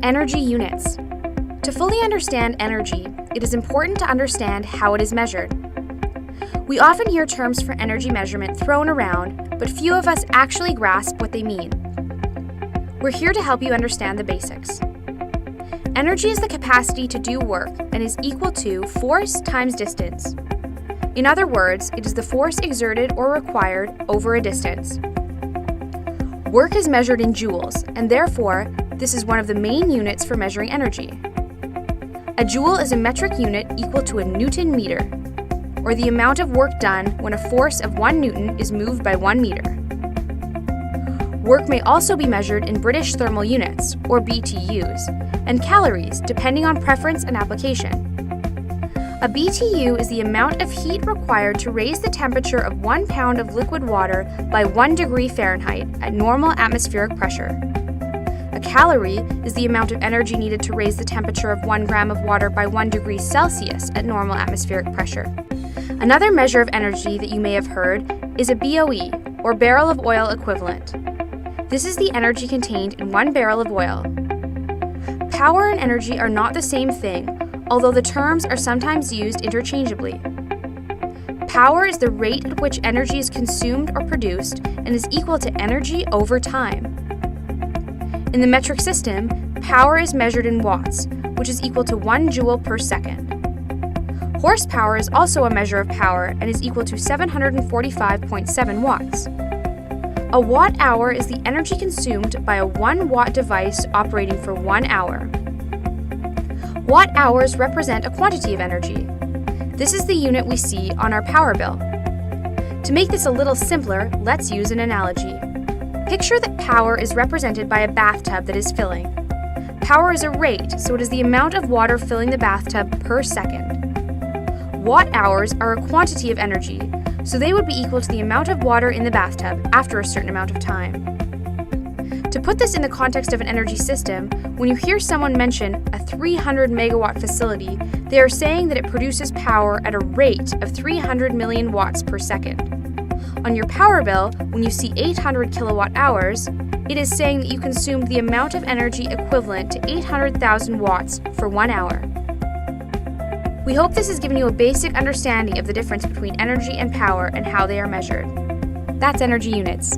Energy units. To fully understand energy, it is important to understand how it is measured. We often hear terms for energy measurement thrown around, but few of us actually grasp what they mean. We're here to help you understand the basics. Energy is the capacity to do work and is equal to force times distance. In other words, it is the force exerted or required over a distance. Work is measured in joules, and therefore, this is one of the main units for measuring energy. A joule is a metric unit equal to a Newton meter, or the amount of work done when a force of 1 Newton is moved by 1 meter. Work may also be measured in British thermal units, or BTUs, and calories, depending on preference and application. A BTU is the amount of heat required to raise the temperature of 1 pound of liquid water by 1 degree Fahrenheit at normal atmospheric pressure. A calorie is the amount of energy needed to raise the temperature of 1 gram of water by 1 degree Celsius at normal atmospheric pressure. Another measure of energy that you may have heard is a BOE, or barrel of oil equivalent. This is the energy contained in 1 barrel of oil. Power and energy are not the same thing, although the terms are sometimes used interchangeably. Power is the rate at which energy is consumed or produced and is equal to energy over time. In the metric system, power is measured in watts, which is equal to 1 joule per second. Horsepower is also a measure of power and is equal to 745.7 watts. A watt-hour is the energy consumed by a 1-watt device operating for 1 hour. Watt-hours represent a quantity of energy. This is the unit we see on our power bill. To make this a little simpler, let's use an analogy. Picture that power is represented by a bathtub that is filling. Power is a rate, so it is the amount of water filling the bathtub per second. Watt-hours are a quantity of energy, so they would be equal to the amount of water in the bathtub after a certain amount of time. To put this in the context of an energy system, when you hear someone mention a 300 megawatt facility, they are saying that it produces power at a rate of 300 million watts per second. On your power bill, when you see 800 kilowatt hours, it is saying that you consumed the amount of energy equivalent to 800,000 watts for 1 hour. We hope this has given you a basic understanding of the difference between energy and power and how they are measured. That's energy units.